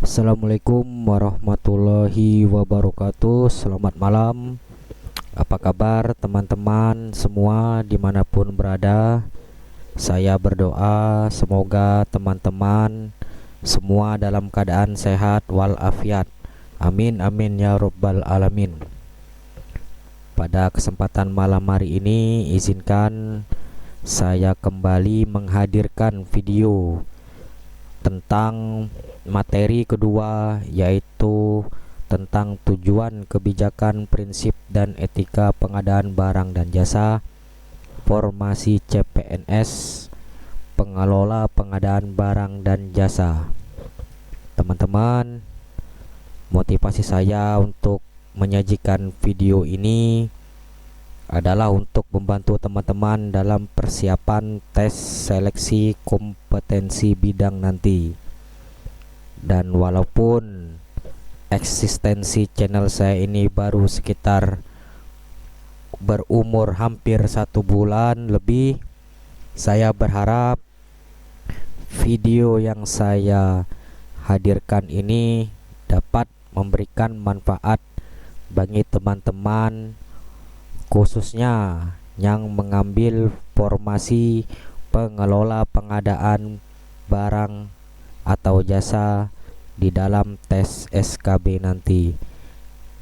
Assalamualaikum warahmatullahi wabarakatuh. Selamat malam. Apa kabar teman-teman semua dimanapun berada? Saya berdoa semoga teman-teman semua dalam keadaan sehat walafiat. Amin amin ya rabbal alamin. Pada kesempatan malam hari ini izinkan saya kembali menghadirkan video tentang materi kedua, yaitu tentang tujuan kebijakan, prinsip dan etika pengadaan barang dan jasa, formasi CPNS, pengelola pengadaan barang dan jasa. Teman-teman, motivasi saya untuk menyajikan video ini adalah untuk membantu teman-teman dalam persiapan tes seleksi kompetensi bidang nanti. Dan walaupun eksistensi channel saya ini baru sekitar berumur hampir 1 bulan lebih, saya berharap video yang saya hadirkan ini dapat memberikan manfaat bagi teman-teman, khususnya yang mengambil formasi pengelola pengadaan barang atau jasa di dalam tes SKB nanti.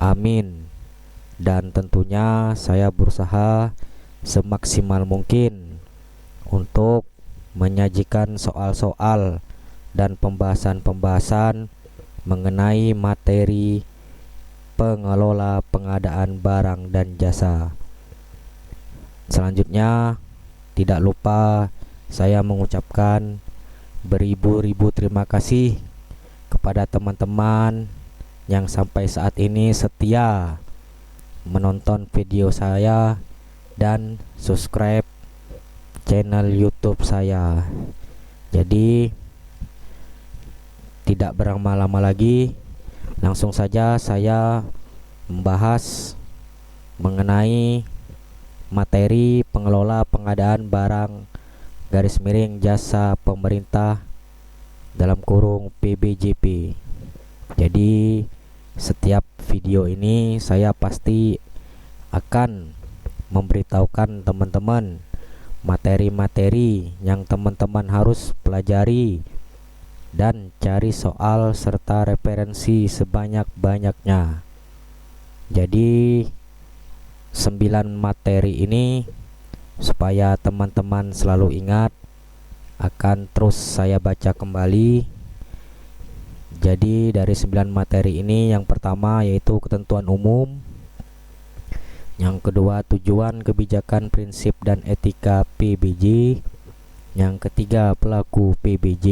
Amin. Dan tentunya saya berusaha semaksimal mungkin untuk menyajikan soal-soal dan pembahasan-pembahasan mengenai materi pengelola pengadaan barang dan jasa. Selanjutnya, tidak lupa saya mengucapkan beribu-ribu terima kasih kepada teman-teman yang sampai saat ini setia menonton video saya dan subscribe channel YouTube saya. Jadi tidak berlama-lama lagi, langsung saja saya membahas mengenai materi pengelola pengadaan barang garis miring jasa pemerintah dalam kurung PBJP. Jadi setiap video ini saya pasti akan memberitahukan teman-teman materi-materi yang teman-teman harus pelajari dan cari soal serta referensi sebanyak-banyaknya. Jadi 9 materi ini supaya teman-teman selalu ingat akan terus saya baca kembali. Jadi dari 9 materi ini, yang pertama yaitu ketentuan umum, yang kedua tujuan kebijakan, prinsip dan etika PBJ, yang ketiga pelaku PBJ,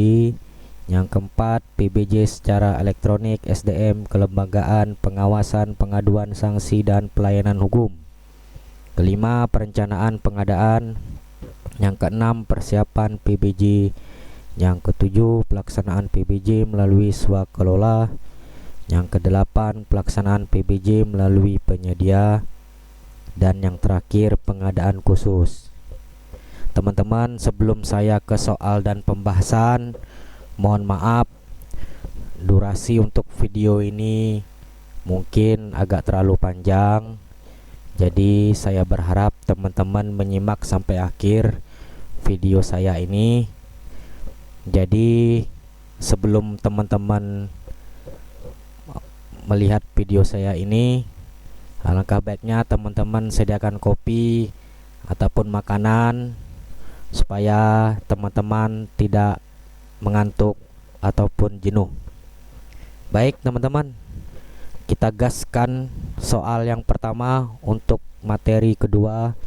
yang keempat PBJ secara elektronik, SDM, kelembagaan, pengawasan, pengaduan, sanksi dan pelayanan hukum. Kelima, perencanaan pengadaan. Yang keenam, persiapan PBJ. Yang ketujuh, pelaksanaan PBJ melalui swakelola. Yang kedelapan, pelaksanaan PBJ melalui penyedia. Dan yang terakhir, pengadaan khusus. Teman-teman, sebelum saya ke soal dan pembahasan, mohon maaf durasi untuk video ini mungkin agak terlalu panjang. Jadi saya berharap teman-teman menyimak sampai akhir video saya ini. Jadi sebelum teman-teman melihat video saya ini, alangkah baiknya teman-teman sediakan kopi ataupun makanan supaya teman-teman tidak mengantuk ataupun jenuh. Baik teman-teman, kita gaskan soal yang pertama untuk materi kedua,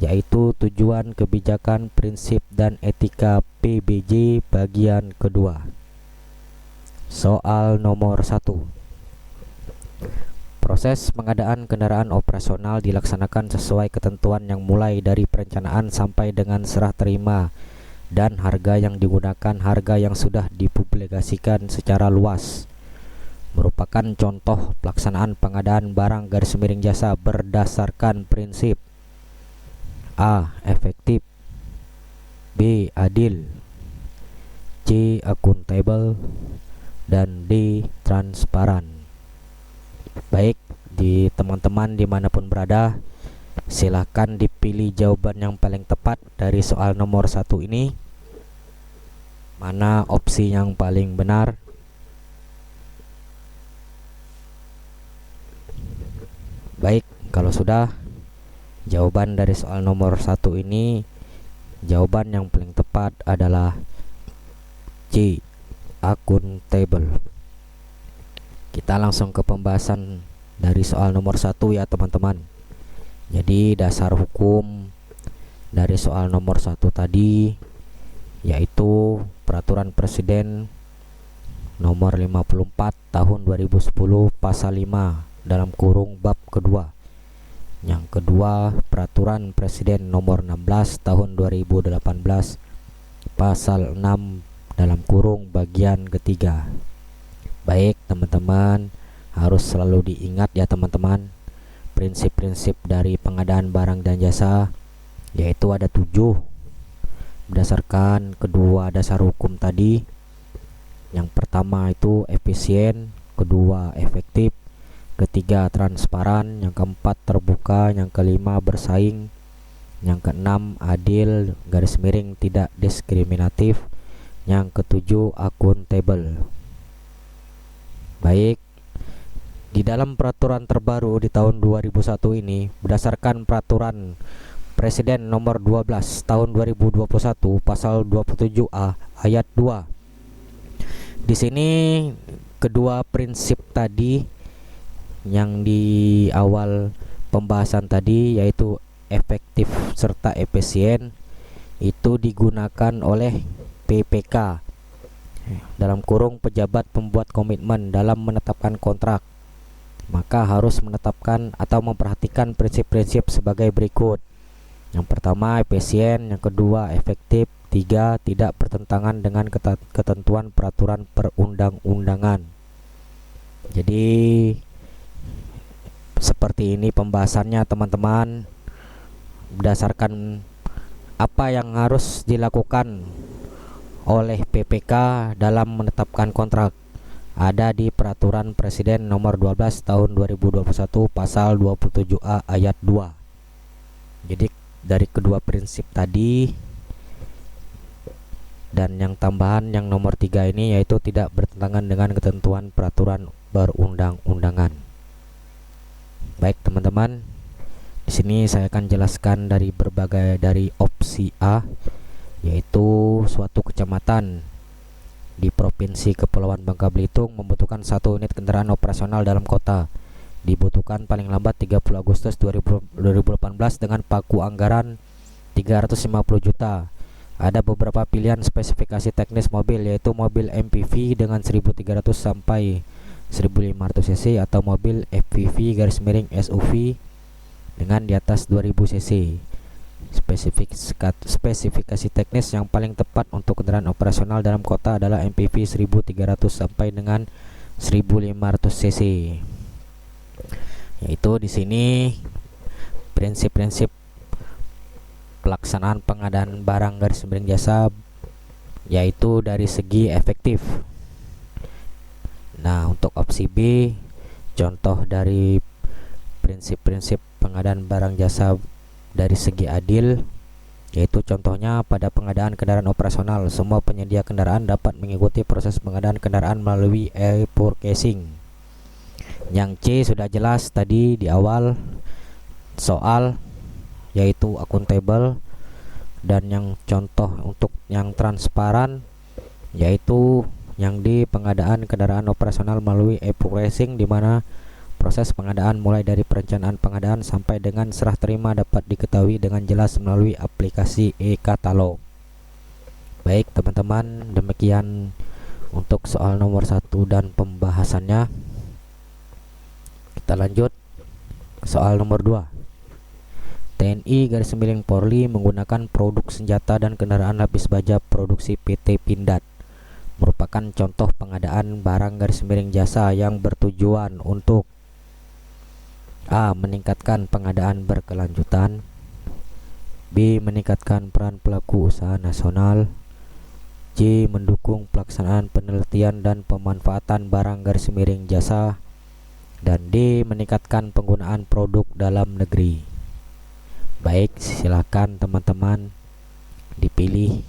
yaitu tujuan kebijakan, prinsip dan etika PBJ bagian kedua. Soal nomor 1. Proses pengadaan kendaraan operasional dilaksanakan sesuai ketentuan yang mulai dari perencanaan sampai dengan serah terima, dan harga yang digunakan harga yang sudah dipublikasikan secara luas, merupakan contoh pelaksanaan pengadaan barang garis miring jasa berdasarkan prinsip A. Efektif, B. Adil, C. Akuntabel, dan D. Transparan. Baik, di teman-teman dimanapun berada, silahkan dipilih jawaban yang paling tepat dari soal nomor 1 ini. Mana opsi yang paling benar? Baik, kalau sudah, jawaban dari soal nomor 1 ini, jawaban yang paling tepat adalah C. Akuntabel. Kita langsung ke pembahasan dari soal nomor 1 ya teman-teman. Jadi dasar hukum dari soal nomor 1 tadi yaitu Peraturan Presiden nomor 54 tahun 2010 pasal 5 dalam kurung bab kedua. Yang kedua, Peraturan Presiden nomor 16 tahun 2018 pasal 6 dalam kurung bagian ketiga. Baik teman-teman, harus selalu diingat ya teman-teman, prinsip-prinsip dari pengadaan barang dan jasa yaitu ada 7 berdasarkan kedua dasar hukum tadi. Yang pertama itu efisien, kedua efektif, ketiga transparan, yang keempat terbuka, yang kelima bersaing, yang keenam adil garis miring tidak diskriminatif, yang ketujuh akuntabel. Baik, di dalam peraturan terbaru di tahun 2001 ini berdasarkan Peraturan Presiden nomor 12 tahun 2021 pasal 27A ayat 2. Di sini kedua prinsip tadi yang di awal pembahasan tadi yaitu efektif serta efisien itu digunakan oleh PPK dalam kurung pejabat pembuat komitmen dalam menetapkan kontrak. Maka harus menetapkan atau memperhatikan prinsip-prinsip sebagai berikut. Yang pertama efisien, yang kedua efektif, tiga tidak bertentangan dengan ketentuan peraturan perundang-undangan. Jadi seperti ini pembahasannya teman-teman, berdasarkan apa yang harus dilakukan oleh PPK dalam menetapkan kontrak ada di Peraturan Presiden nomor 12 tahun 2021 pasal 27A ayat 2. Jadi dari kedua prinsip tadi dan yang tambahan yang nomor 3 ini yaitu tidak bertentangan dengan ketentuan peraturan perundang-undangan. Baik teman-teman, di sini saya akan jelaskan dari opsi A, yaitu suatu kecamatan di Provinsi Kepulauan Bangka Belitung membutuhkan 1 unit kendaraan operasional dalam kota. Dibutuhkan paling lambat 30 Agustus 2018 dengan paku anggaran 350 juta. Ada beberapa pilihan spesifikasi teknis mobil yaitu mobil MPV dengan 1300 sampai 1500 cc atau mobil FPV garis miring SUV dengan di atas 2000 cc. Spesifikasi teknis yang paling tepat untuk kendaraan operasional dalam kota adalah MPV 1300 sampai dengan 1500 cc. Yaitu di sini prinsip-prinsip pelaksanaan pengadaan barang garis miring jasa yaitu dari segi efektif. Nah, untuk opsi B, contoh dari prinsip-prinsip pengadaan barang jasa dari segi adil, yaitu contohnya pada pengadaan kendaraan operasional, semua penyedia kendaraan dapat mengikuti proses pengadaan kendaraan melalui e-purchasing. Yang C sudah jelas tadi di awal soal, yaitu akuntabel. Dan yang contoh untuk yang transparan yaitu yang di pengadaan kendaraan operasional melalui e-purchasing, di mana proses pengadaan mulai dari perencanaan pengadaan sampai dengan serah terima dapat diketahui dengan jelas melalui aplikasi e-katalog. Baik teman-teman, demikian untuk soal nomor 1 dan pembahasannya. Kita lanjut ke soal nomor 2. TNI garis miring Polri menggunakan produk senjata dan kendaraan lapis baja produksi PT Pindad merupakan contoh pengadaan barang garis miring jasa yang bertujuan untuk A. Meningkatkan pengadaan berkelanjutan, B. Meningkatkan peran pelaku usaha nasional, J. Mendukung pelaksanaan penelitian dan pemanfaatan barang garis miring jasa. Dan D. Meningkatkan penggunaan produk dalam negeri. Baik, silakan teman-teman dipilih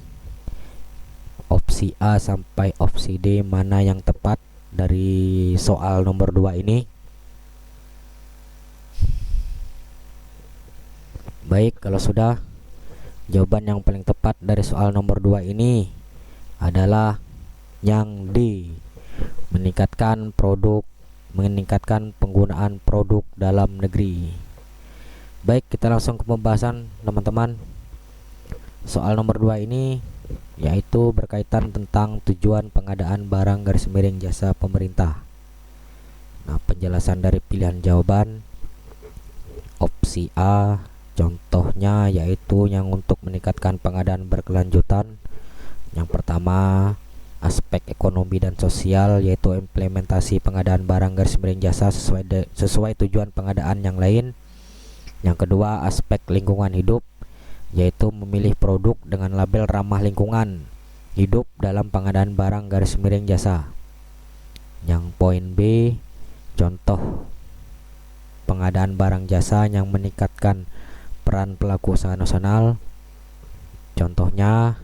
opsi A sampai opsi D mana yang tepat dari soal nomor 2 ini. Baik, kalau sudah, jawaban yang paling tepat dari soal nomor 2 ini adalah yang D. Meningkatkan penggunaan produk dalam negeri. Baik, kita langsung ke pembahasan teman-teman. Soal nomor 2 ini yaitu berkaitan tentang tujuan pengadaan barang garis miring jasa pemerintah. Nah, penjelasan dari pilihan jawaban opsi A, contohnya yaitu yang untuk meningkatkan pengadaan berkelanjutan. Yang pertama, aspek ekonomi dan sosial, yaitu implementasi pengadaan barang garis miring jasa sesuai tujuan pengadaan yang lain. Yang kedua, aspek lingkungan hidup, yaitu memilih produk dengan label ramah lingkungan hidup dalam pengadaan barang garis miring jasa. Yang poin B, contoh pengadaan barang jasa yang meningkatkan peran pelaku usaha nasional. Contohnya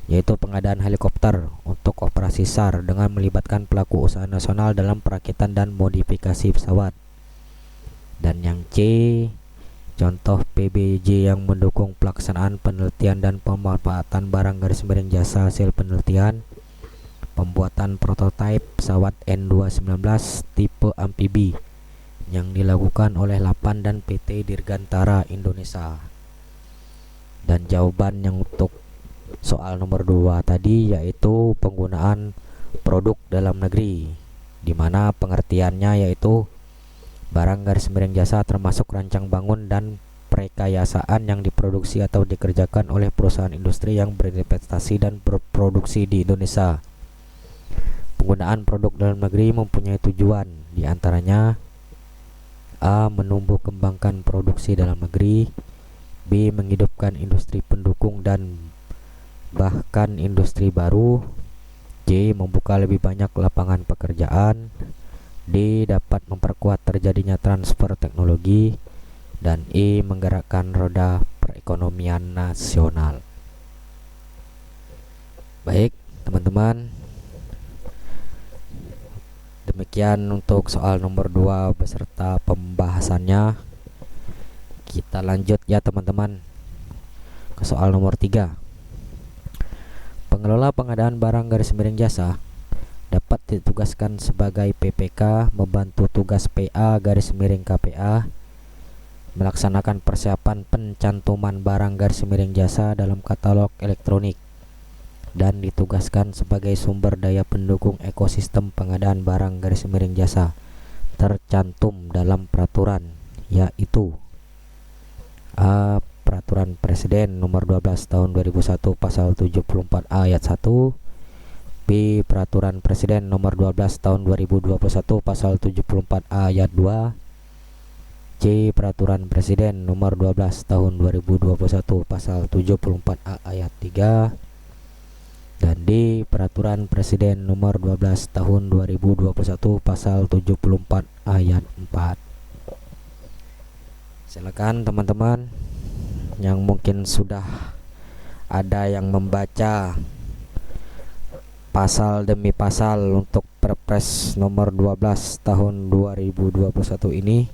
yaitu pengadaan helikopter untuk operasi SAR dengan melibatkan pelaku usaha nasional dalam perakitan dan modifikasi pesawat. Dan yang C, contoh PBJ yang mendukung pelaksanaan penelitian dan pemanfaatan barang garis miring jasa hasil penelitian, pembuatan prototipe pesawat N219 tipe amfibi yang dilakukan oleh Lapan dan PT Dirgantara Indonesia. Dan jawaban yang untuk soal nomor 2 tadi yaitu penggunaan produk dalam negeri, di mana pengertiannya yaitu barang garis miring jasa termasuk rancang bangun dan prekayasaan yang diproduksi atau dikerjakan oleh perusahaan industri yang berinvestasi dan berproduksi di Indonesia. Penggunaan produk dalam negeri mempunyai tujuan, diantaranya A. Menumbuh kembangkan produksi dalam negeri, B. Menghidupkan industri pendukung dan bahkan industri baru, C. Membuka lebih banyak lapangan pekerjaan, D. Dapat memperkuat terjadinya transfer teknologi, dan E. Menggerakkan roda perekonomian nasional. Baik teman-teman, demikian untuk soal nomor 2 beserta pembahasannya. Kita lanjut ya teman-teman ke soal nomor 3. Pengelola pengadaan barang garis miring jasa dapat ditugaskan sebagai PPK membantu tugas PA garis miring KPA melaksanakan persiapan pencantuman barang garis miring jasa dalam katalog elektronik dan ditugaskan sebagai sumber daya pendukung ekosistem pengadaan barang garis miring jasa tercantum dalam peraturan, yaitu A. Peraturan Presiden Nomor 12 Tahun 2001 Pasal 74 Ayat 1, B. Peraturan Presiden Nomor 12 Tahun 2021 Pasal 74 Ayat 2, C. Peraturan Presiden Nomor 12 Tahun 2021 Pasal 74 Ayat 3, dan D. Peraturan Presiden Nomor 12 Tahun 2021 Pasal 74 Ayat 4. Silakan teman-teman yang mungkin sudah ada yang membaca pasal demi pasal untuk Perpres nomor 12 tahun 2021 ini,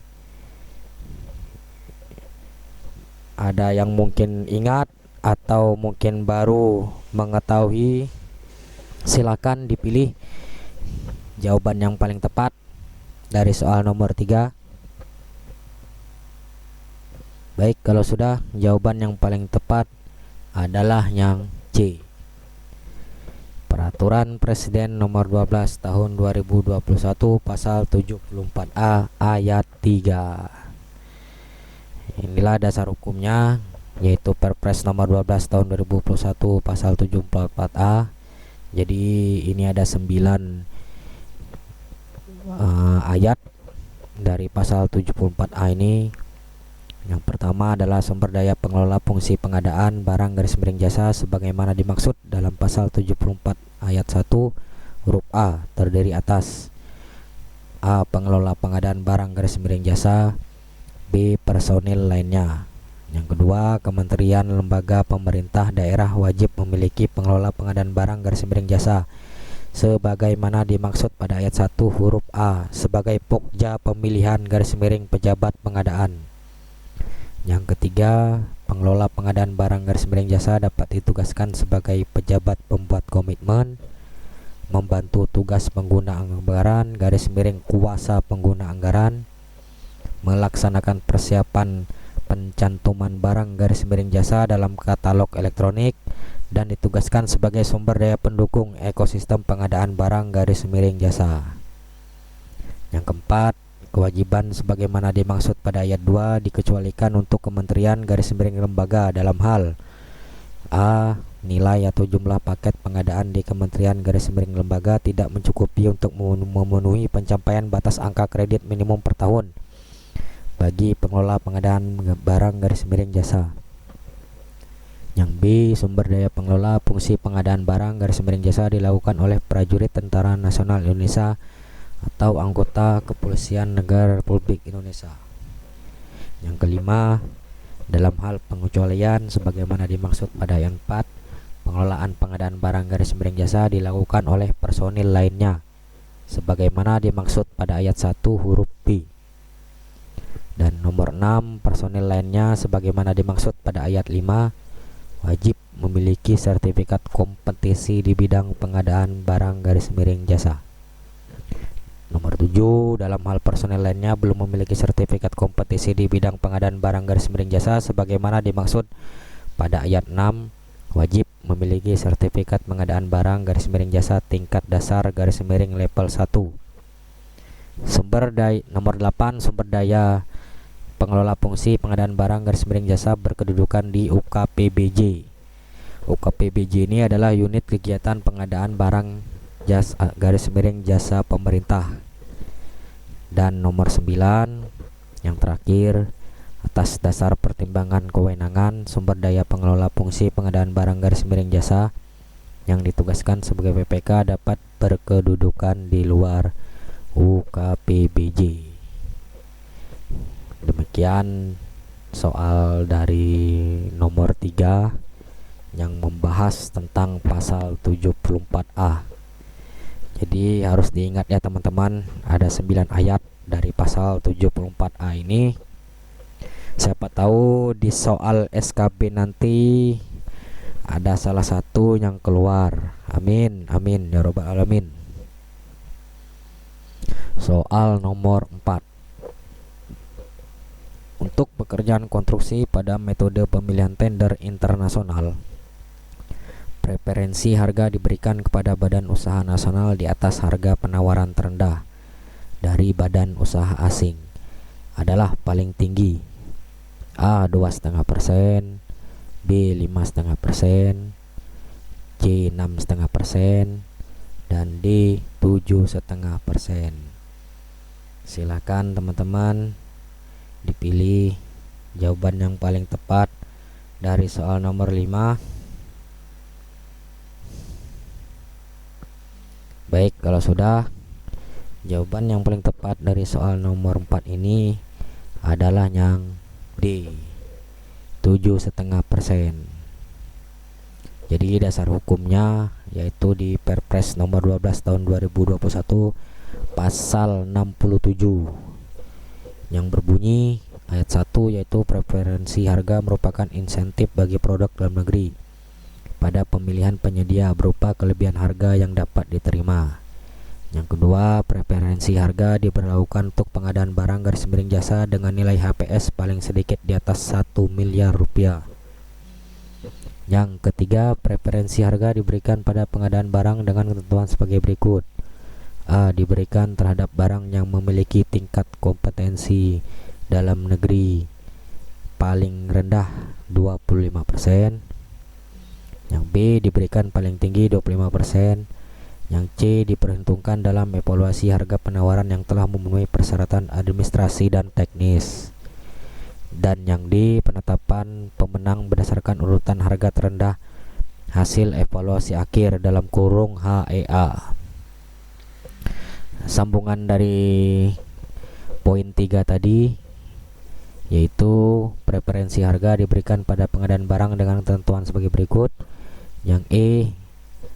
ada yang mungkin ingat atau mungkin baru mengetahui, silakan dipilih jawaban yang paling tepat dari soal nomor 3. Baik, kalau sudah, jawaban yang paling tepat adalah yang C. Peraturan Presiden Nomor 12 Tahun 2021 Pasal 74A Ayat 3. Inilah dasar hukumnya, yaitu Perpres Nomor 12 Tahun 2021 Pasal 74A. Jadi ini ada 9 ayat dari Pasal 74A ini Yang pertama adalah sumber daya pengelola fungsi pengadaan barang garis miring jasa sebagaimana dimaksud dalam pasal 74 ayat 1 huruf A terdiri atas A. Pengelola pengadaan barang garis miring jasa, B. Personil lainnya. Yang kedua, kementerian, lembaga, pemerintah daerah wajib memiliki pengelola pengadaan barang garis miring jasa sebagaimana dimaksud pada ayat 1 huruf A sebagai pokja pemilihan garis miring pejabat pengadaan. Yang ketiga, pengelola pengadaan barang garis miring jasa dapat ditugaskan sebagai pejabat pembuat komitmen, membantu tugas pengguna anggaran garis miring kuasa pengguna anggaran, melaksanakan persiapan pencantuman barang garis miring jasa dalam katalog elektronik, dan ditugaskan sebagai sumber daya pendukung ekosistem pengadaan barang garis miring jasa. Yang keempat, kewajiban sebagaimana dimaksud pada ayat 2 dikecualikan untuk kementerian garis miring lembaga dalam hal A. Nilai atau jumlah paket pengadaan di kementerian garis miring lembaga tidak mencukupi untuk memenuhi pencapaian batas angka kredit minimum per tahun bagi pengelola pengadaan barang garis miring jasa. Yang B. Sumber daya pengelola fungsi pengadaan barang garis miring jasa dilakukan oleh prajurit Tentara Nasional Indonesia atau anggota Kepolisian Negara Republik Indonesia. Yang kelima, dalam hal pengecualian sebagaimana dimaksud pada ayat 4, pengelolaan pengadaan barang garis miring jasa dilakukan oleh personil lainnya sebagaimana dimaksud pada ayat 1 huruf B. Dan nomor 6, personil lainnya sebagaimana dimaksud pada ayat 5 wajib memiliki sertifikat kompetisi di bidang pengadaan barang garis miring jasa. Nomor 7, dalam hal personel lainnya belum memiliki sertifikat kompetisi di bidang pengadaan barang garis miring jasa sebagaimana dimaksud pada ayat 6 wajib memiliki sertifikat pengadaan barang garis miring jasa tingkat dasar garis miring level 1. Nomor 8, sumber daya pengelola fungsi pengadaan barang garis miring jasa berkedudukan di UKPBJ. UKPBJ ini adalah unit kegiatan pengadaan barang garis miring jasa pemerintah. Dan nomor 9, yang terakhir, atas dasar pertimbangan kewenangan, sumber daya pengelola fungsi pengadaan barang garis miring jasa yang ditugaskan sebagai PPK dapat berkedudukan di luar UKPBJ. Demikian soal dari nomor 3 yang membahas tentang pasal 74A. Jadi harus diingat ya teman-teman, ada 9 ayat dari pasal 74A ini. Siapa tahu di soal SKB nanti ada salah satu yang keluar. Amin, amin ya robbal alamin. Soal nomor 4. Untuk pekerjaan konstruksi pada metode pemilihan tender internasional, preferensi harga diberikan kepada badan usaha nasional di atas harga penawaran terendah dari badan usaha asing adalah paling tinggi A 2,5%, B 5,5%, C 6,5%, dan D 7,5%. Silakan teman-teman dipilih jawaban yang paling tepat dari soal nomor 5. Baik, kalau sudah, jawaban yang paling tepat dari soal nomor 4 ini adalah yang D, 7,5%. Jadi dasar hukumnya yaitu di Perpres nomor 12 tahun 2021 pasal 67 yang berbunyi ayat 1, yaitu preferensi harga merupakan insentif bagi produk dalam negeri pada pemilihan penyedia berupa kelebihan harga yang dapat diterima. Yang kedua, preferensi harga diberlakukan untuk pengadaan barang garis miring jasa dengan nilai HPS paling sedikit di atas 1 miliar rupiah. Yang ketiga, preferensi harga diberikan pada pengadaan barang dengan ketentuan sebagai berikut. A. Diberikan terhadap barang yang memiliki tingkat kompetensi dalam negeri paling rendah 25%. Yang B diberikan paling tinggi 25%. Yang C diperhitungkan dalam evaluasi harga penawaran yang telah memenuhi persyaratan administrasi dan teknis. Dan yang D, penetapan pemenang berdasarkan urutan harga terendah hasil evaluasi akhir dalam kurung HEA. Sambungan dari poin 3 tadi, yaitu preferensi harga diberikan pada pengadaan barang dengan ketentuan sebagai berikut. Yang E,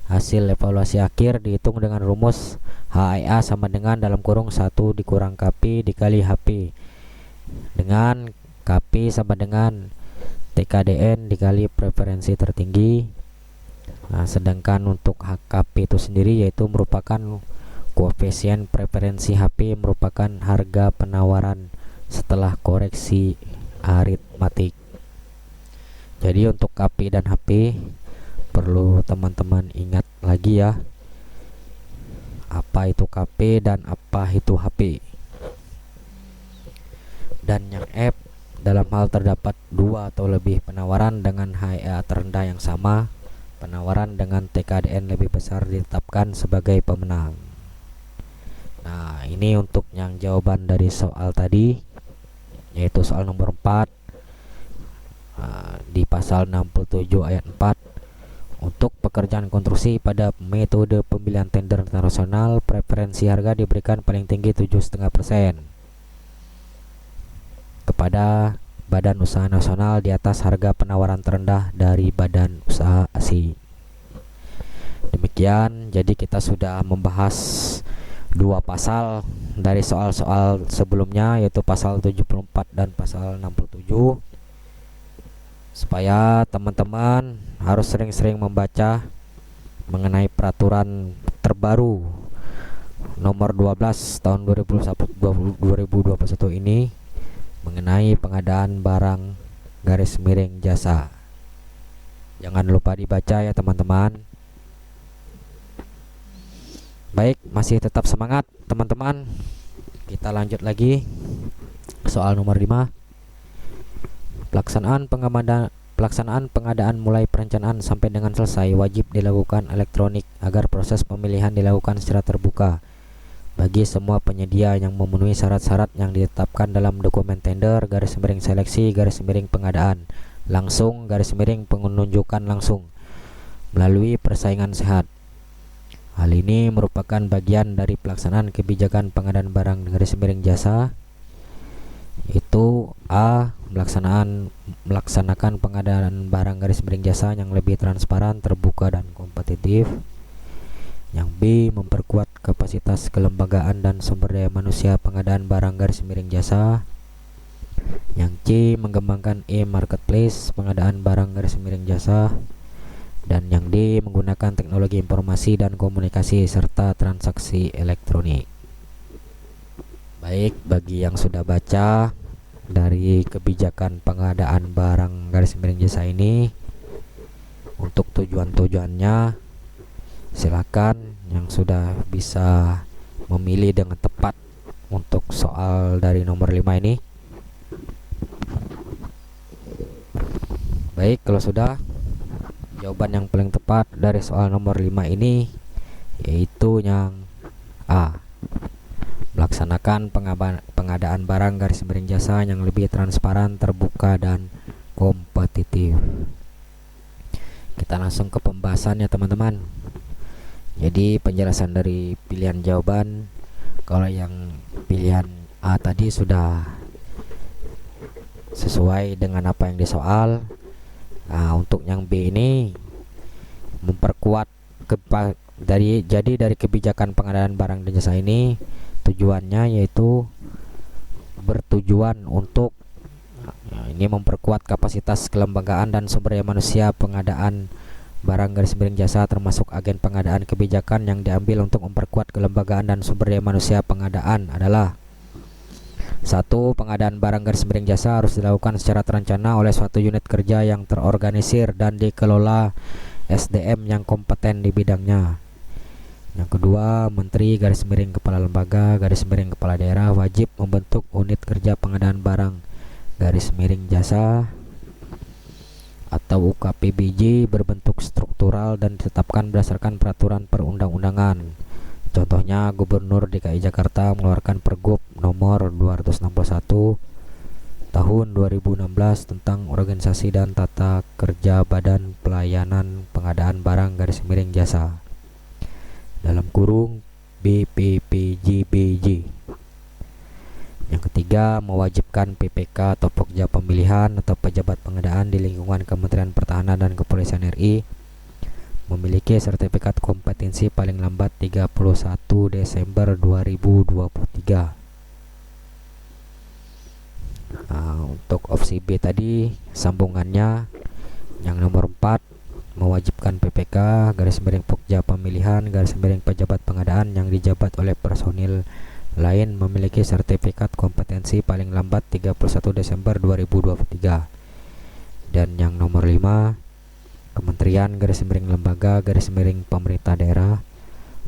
hasil evaluasi akhir dihitung dengan rumus HEA sama dengan dalam kurung 1 dikurang KP dikali HP, dengan KP sama dengan TKDN dikali preferensi tertinggi. Nah, sedangkan untuk HKP itu sendiri yaitu merupakan koefisien preferensi HP, merupakan harga penawaran setelah koreksi aritmatik. Jadi untuk KP dan HP perlu teman-teman ingat lagi ya, apa itu KP dan apa itu HP. Dan yang F, dalam hal terdapat 2 atau lebih penawaran dengan HEA terendah yang sama, penawaran dengan TKDN lebih besar ditetapkan sebagai pemenang. Nah, ini untuk yang jawaban dari soal tadi, yaitu soal nomor 4 di pasal 67 ayat 4. Untuk pekerjaan konstruksi pada metode pemilihan tender internasional, preferensi harga diberikan paling tinggi 7,5% kepada badan usaha nasional di atas harga penawaran terendah dari badan usaha asing. Demikian, jadi kita sudah membahas 2 pasal dari soal-soal sebelumnya, yaitu pasal 74 dan pasal 67. Supaya teman-teman harus sering-sering membaca mengenai peraturan terbaru nomor 12 tahun 2021 ini mengenai pengadaan barang garis miring jasa. Jangan lupa dibaca ya teman-teman. Baik, masih tetap semangat teman-teman. Kita lanjut lagi. Soal nomor 5. Pelaksanaan pengadaan mulai perencanaan sampai dengan selesai wajib dilakukan elektronik agar proses pemilihan dilakukan secara terbuka bagi semua penyedia yang memenuhi syarat-syarat yang ditetapkan dalam dokumen tender garis miring seleksi garis miring pengadaan langsung garis miring penunjukan langsung melalui persaingan sehat. Hal ini merupakan bagian dari pelaksanaan kebijakan pengadaan barang garis miring jasa, yaitu A, melaksanakan pengadaan barang garis miring jasa yang lebih transparan, terbuka dan kompetitif. Yang B, memperkuat kapasitas kelembagaan dan sumber daya manusia pengadaan barang garis miring jasa. Yang C, mengembangkan e-marketplace pengadaan barang garis miring jasa. Dan yang D, menggunakan teknologi informasi dan komunikasi serta transaksi elektronik. Baik, bagi yang sudah baca dari kebijakan pengadaan barang garis miring jasa ini, untuk tujuan-tujuannya silakan yang sudah bisa memilih dengan tepat untuk soal dari nomor 5 ini. Baik, kalau sudah, jawaban yang paling tepat dari soal nomor 5 ini yaitu yang A, melaksanakan pengadaan barang garis miring jasa yang lebih transparan, terbuka dan kompetitif. Kita langsung ke pembahasannya teman-teman. Jadi penjelasan dari pilihan jawaban, kalau yang pilihan A tadi sudah sesuai dengan apa yang disoal. Nah, untuk yang B ini memperkuat dari kebijakan pengadaan barang dan jasa ini tujuannya yaitu bertujuan untuk ini memperkuat kapasitas kelembagaan dan sumber daya manusia pengadaan barang garis miring jasa, termasuk agen pengadaan. Kebijakan yang diambil untuk memperkuat kelembagaan dan sumber daya manusia pengadaan adalah: 1. Pengadaan barang garis miring jasa harus dilakukan secara terencana oleh suatu unit kerja yang terorganisir dan dikelola SDM yang kompeten di bidangnya. Yang kedua, Menteri garis miring kepala lembaga garis miring kepala daerah wajib membentuk unit kerja pengadaan barang garis miring jasa atau UKPBJ berbentuk struktural dan ditetapkan berdasarkan peraturan perundang-undangan. Contohnya, Gubernur DKI Jakarta mengeluarkan Pergub nomor 261 tahun 2016 tentang organisasi dan tata kerja Badan Pelayanan Pengadaan Barang _Jasa dalam kurung BPPJBJ. Yang ketiga, mewajibkan PPK atau Pokja Pemilihan atau pejabat pengadaan di lingkungan Kementerian Pertahanan dan Kepolisian RI memiliki sertifikat kompetensi paling lambat 31 Desember 2023. Untuk opsi B tadi sambungannya yang nomor 4, mewajibkan PPK Pokja Pemilihan pejabat pengadaan yang dijabat oleh personil lain memiliki sertifikat kompetensi paling lambat 31 Desember 2023. Dan yang nomor 5, kementerian lembaga pemerintah daerah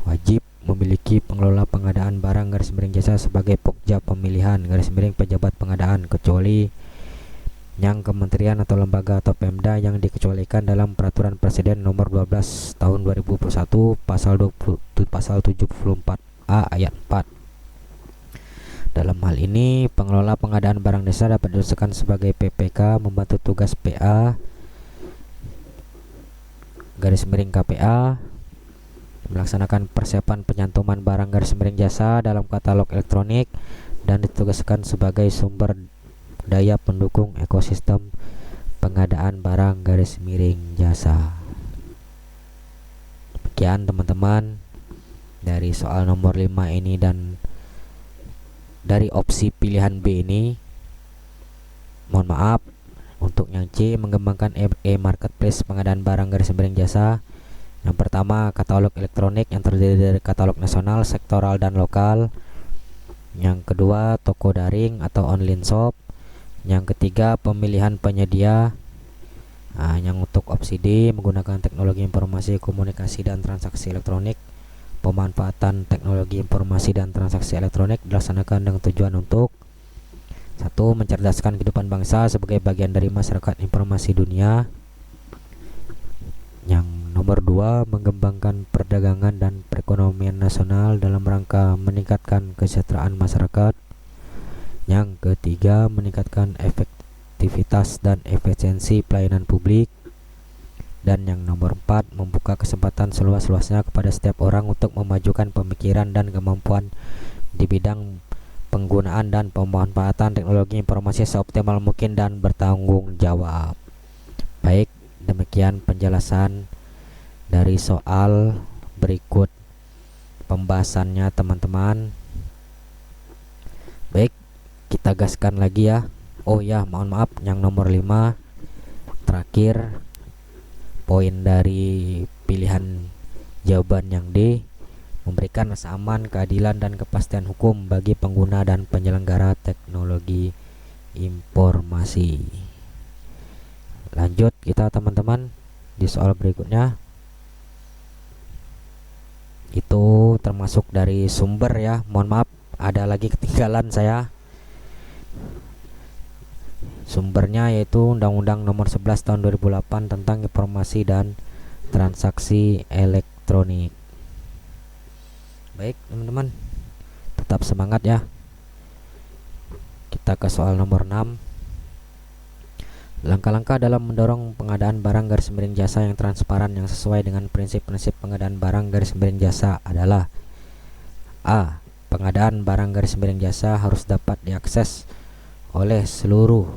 wajib memiliki pengelola pengadaan barang jasa sebagai Pokja Pemilihan pejabat pengadaan kecuali yang kementerian atau lembaga atau Pemda yang dikecualikan dalam Peraturan Presiden nomor 12 tahun 2021 pasal 74A ayat 4. Dalam hal ini, pengelola pengadaan barang desa dapat diusulkan sebagai PPK membantu tugas PA KPA melaksanakan persiapan penyantuman barang jasa dalam katalog elektronik dan ditugaskan sebagai sumber daya pendukung ekosistem pengadaan barang jasa. Demikian teman-teman dari soal nomor 5 ini, dan dari opsi pilihan B ini mohon maaf. Untuk yang C, mengembangkan e-marketplace pengadaan barang jasa. Yang pertama, katalog elektronik yang terdiri dari katalog nasional, sektoral, dan lokal. Yang kedua, toko daring atau online shop. Yang ketiga, pemilihan penyedia. Yang untuk opsi D, menggunakan teknologi informasi komunikasi dan transaksi elektronik. Pemanfaatan teknologi informasi dan transaksi elektronik dilaksanakan dengan tujuan untuk 1. Mencerdaskan kehidupan bangsa sebagai bagian dari masyarakat informasi dunia. Yang nomor 2, mengembangkan perdagangan dan perekonomian nasional dalam rangka meningkatkan kesejahteraan masyarakat. Yang ketiga, meningkatkan efektivitas dan efisiensi pelayanan publik. Dan yang nomor 4, membuka kesempatan seluas-luasnya kepada setiap orang untuk memajukan pemikiran dan kemampuan di bidang penggunaan dan pemanfaatan teknologi informasi seoptimal mungkin dan bertanggung jawab. Baik, demikian penjelasan dari soal berikut pembahasannya teman-teman. Baik, kita gaskan lagi ya. Oh ya, mohon maaf, yang nomor 5 terakhir, poin dari pilihan jawaban yang D, memberikan rasa aman, keadilan, dan kepastian hukum bagi pengguna dan penyelenggara teknologi informasi. Lanjut kita teman-teman di soal berikutnya. Itu termasuk dari sumber ya, mohon maaf ada lagi ketinggalan saya. Sumbernya yaitu Undang-Undang Nomor 11 Tahun 2008 tentang Informasi dan Transaksi Elektronik. Baik teman-teman, tetap semangat ya. Kita ke soal nomor 6. Langkah-langkah dalam mendorong pengadaan barang jasa yang transparan yang sesuai dengan prinsip-prinsip pengadaan barang jasa adalah: A. Pengadaan barang jasa harus dapat diakses oleh seluruh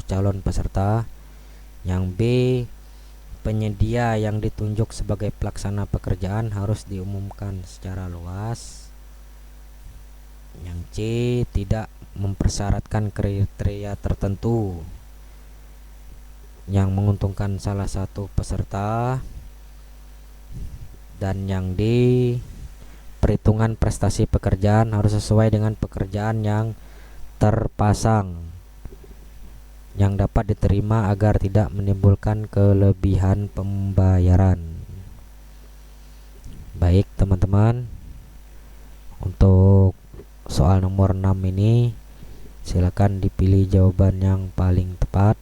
calon peserta. Yang B. Penyedia yang ditunjuk sebagai pelaksana pekerjaan harus diumumkan secara luas. Yang C. Tidak mempersyaratkan kriteria tertentu yang menguntungkan salah satu peserta. Dan yang D. Perhitungan prestasi pekerjaan harus sesuai dengan pekerjaan yang terpasang yang dapat diterima agar tidak menimbulkan kelebihan pembayaran. Baik teman-teman, untuk soal nomor 6 ini silakan dipilih jawaban yang paling tepat.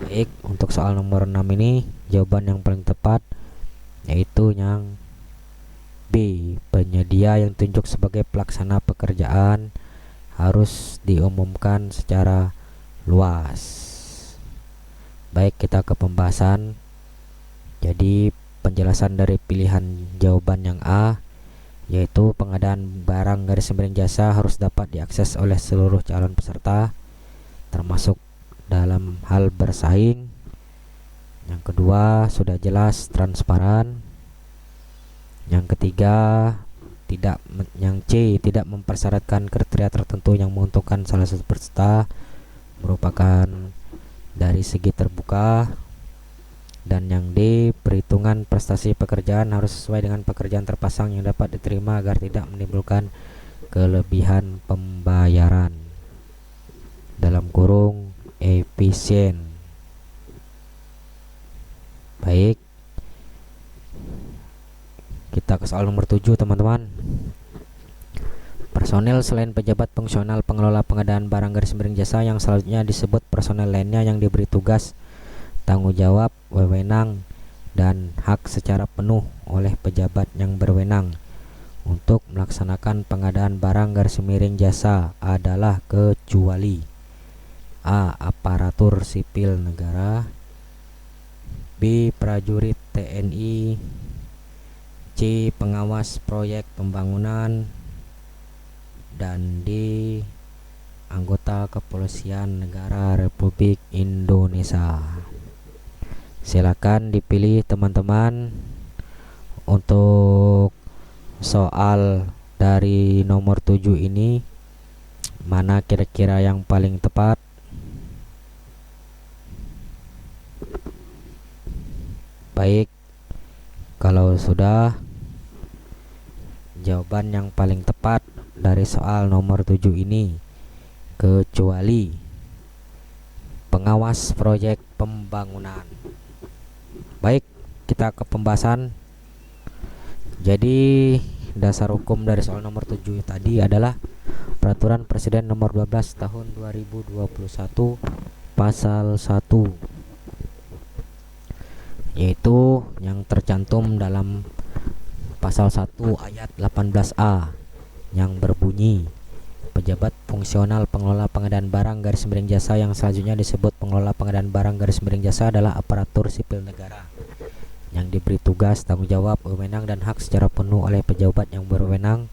Baik, untuk soal nomor 6 ini jawaban yang paling tepat yaitu yang B, penyedia yang ditunjuk sebagai pelaksana pekerjaan harus diumumkan secara luas. Baik, kita ke pembahasan. Jadi penjelasan dari pilihan jawaban yang A, yaitu pengadaan barang garis miring jasa harus dapat diakses oleh seluruh calon peserta, termasuk dalam hal bersaing. Yang kedua, sudah jelas transparan. Yang ketiga, yang C, tidak mempersyaratkan kriteria tertentu yang menguntungkan salah satu peserta, merupakan dari segi terbuka. Dan yang D, perhitungan prestasi pekerjaan harus sesuai dengan pekerjaan terpasang yang dapat diterima agar tidak menimbulkan kelebihan pembayaran, dalam kurung efisien. Baik, kita ke soal nomor 7 teman-teman. Personel selain pejabat fungsional pengelola pengadaan barang garis miring jasa yang selanjutnya disebut personel lainnya yang diberi tugas, tanggung jawab, wewenang, dan hak secara penuh oleh pejabat yang berwenang untuk melaksanakan pengadaan barang garis miring jasa adalah kecuali A. Aparatur sipil negara, B. Prajurit TNI, C. Pengawas proyek pembangunan, dan D. Anggota Kepolisian Negara Republik Indonesia. Silakan dipilih teman-teman untuk soal dari nomor 7 ini, mana kira-kira yang paling tepat. Baik, kalau sudah, jawaban yang paling tepat dari soal nomor 7 ini kecuali pengawas proyek pembangunan. Baik, kita ke pembahasan. Jadi dasar hukum dari soal nomor 7 tadi adalah Peraturan Presiden nomor 12 tahun 2021 pasal 1, yaitu yang tercantum dalam pasal 1 ayat 18A yang berbunyi, pejabat fungsional pengelola pengadaan barang garis miring jasa yang selanjutnya disebut pengelola pengadaan barang garis miring jasa adalah aparatur sipil negara yang diberi tugas, tanggung jawab, wewenang, dan hak secara penuh oleh pejabat yang berwenang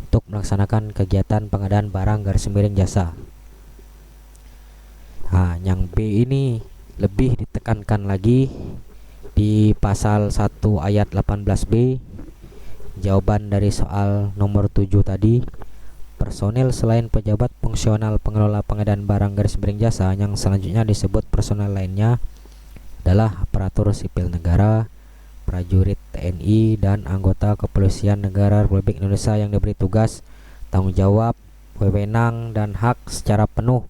untuk melaksanakan kegiatan pengadaan barang garis miring jasa. Nah, yang B ini lebih ditekankan lagi di pasal 1 ayat 18B. Jawaban dari soal nomor 7 tadi, personel selain pejabat fungsional pengelola pengadaan barang garis miring jasa yang selanjutnya disebut personel lainnya adalah aparatur sipil negara, prajurit TNI, dan anggota Kepolisian Negara Republik Indonesia yang diberi tugas, tanggung jawab, wewenang, dan hak secara penuh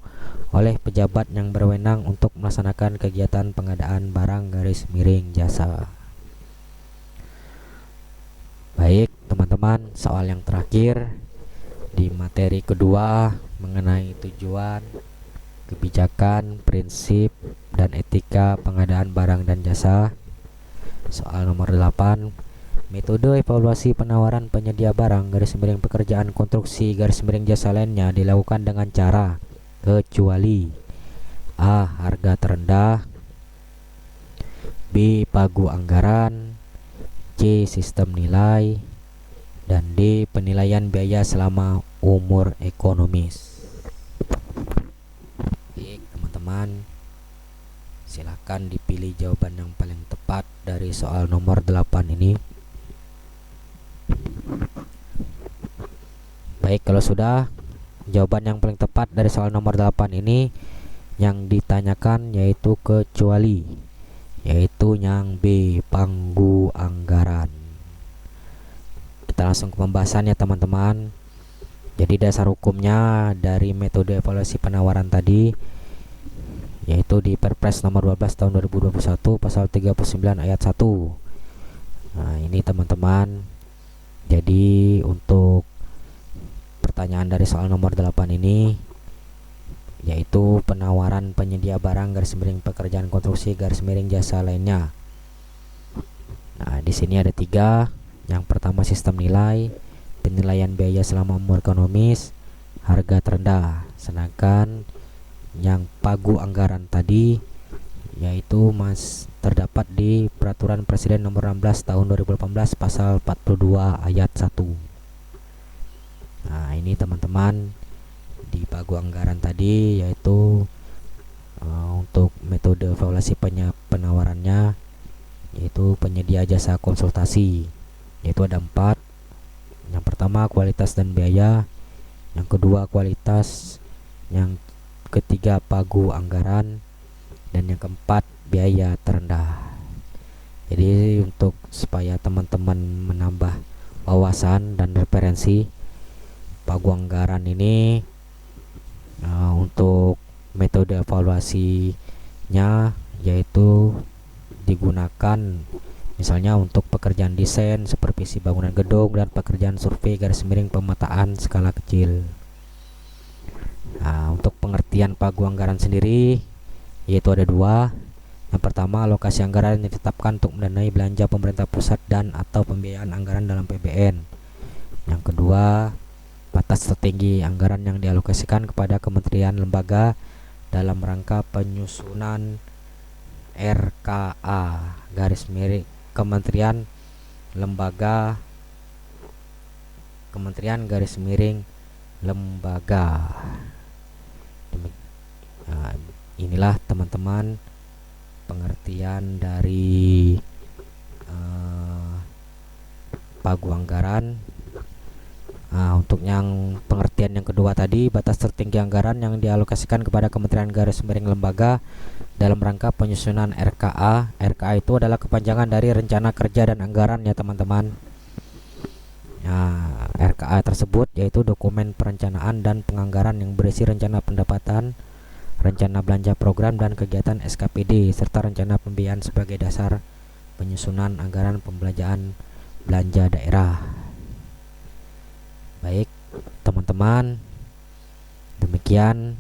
oleh pejabat yang berwenang untuk melaksanakan kegiatan pengadaan barang garis miring jasa. Baik teman-teman, soal yang terakhir di materi kedua mengenai tujuan, kebijakan, prinsip, dan etika pengadaan barang dan jasa. Soal nomor 8, metode evaluasi penawaran penyedia barang garis miring pekerjaan konstruksi garis miring jasa lainnya dilakukan dengan cara kecuali A. Harga terendah, B. Pagu anggaran, C. Sistem nilai, dan D. Penilaian biaya selama umur ekonomis. Baik teman-teman, silakan dipilih jawaban yang paling tepat dari soal nomor 8 ini. Baik, kalau sudah, jawaban yang paling tepat dari soal nomor 8 ini yang ditanyakan yaitu kecuali, yaitu yang B. Pagu anggaran. Kita langsung ke pembahasan ya teman-teman. Jadi dasar hukumnya dari metode evaluasi penawaran tadi yaitu di Perpres nomor 12 tahun 2021 pasal 39 ayat 1. Nah, ini teman-teman. Jadi untuk pertanyaan dari soal nomor 8 ini yaitu penawaran penyedia barang garis miring pekerjaan konstruksi garis miring jasa lainnya. Nah, di sini ada 3. Yang pertama sistem nilai, penilaian biaya selama umur ekonomis, harga terendah. Sedangkan yang pagu anggaran tadi yaitu terdapat di Peraturan Presiden Nomor 16 Tahun 2018 Pasal 42 Ayat 1. Nah, ini teman-teman di pagu anggaran tadi yaitu untuk metode evaluasi penawarannya yaitu penyedia jasa konsultasi, yaitu ada 4. Yang pertama kualitas dan biaya, yang kedua kualitas, yang ketiga pagu anggaran, dan yang keempat biaya terendah. Jadi untuk supaya teman-teman menambah wawasan dan referensi, pagu anggaran ini untuk metode evaluasinya yaitu digunakan misalnya untuk pekerjaan desain, supervisi bangunan gedung, dan pekerjaan survei garis miring pemetaan skala kecil. Nah, untuk pengertian pagu anggaran sendiri yaitu ada 2. Yang pertama, alokasi anggaran yang ditetapkan untuk mendanai belanja pemerintah pusat dan atau pembiayaan anggaran dalam PBN. Yang kedua, batas tertinggi anggaran yang dialokasikan kepada kementerian lembaga dalam rangka penyusunan RKA garis miring kementerian lembaga garis miring lembaga. Inilah teman-teman pengertian dari pagu anggaran. Untuk yang pengertian yang kedua tadi, batas tertinggi anggaran yang dialokasikan kepada kementerian garis miring lembaga dalam rangka penyusunan RKA. RKA itu adalah kepanjangan dari rencana kerja dan anggaran ya teman-teman. RKA tersebut yaitu dokumen perencanaan dan penganggaran yang berisi rencana pendapatan, rencana belanja program dan kegiatan SKPD, serta rencana pembiayaan sebagai dasar penyusunan anggaran pembelanjaan belanja daerah. Baik teman-teman, demikian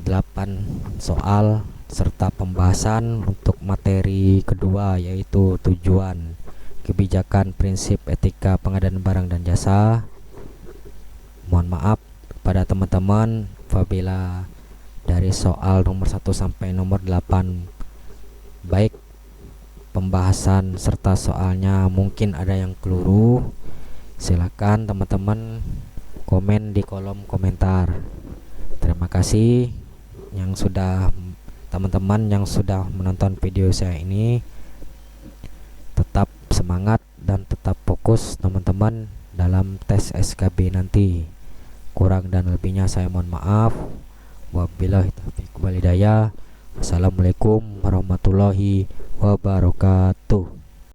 8 soal serta pembahasan untuk materi kedua yaitu tujuan, kebijakan, prinsip, etika pengadaan barang dan jasa. Mohon maaf pada teman-teman apabila dari soal nomor 1 sampai nomor 8 baik pembahasan serta soalnya mungkin ada yang keliru. Silakan teman-teman komen di kolom komentar. Terima kasih teman-teman yang sudah menonton video saya ini. Tetap semangat dan tetap fokus teman-teman dalam tes SKB nanti. Kurang dan lebihnya saya mohon maaf. Wabillahi taufiq wal hidayah. Wassalamualaikum warahmatullahi wabarakatuh.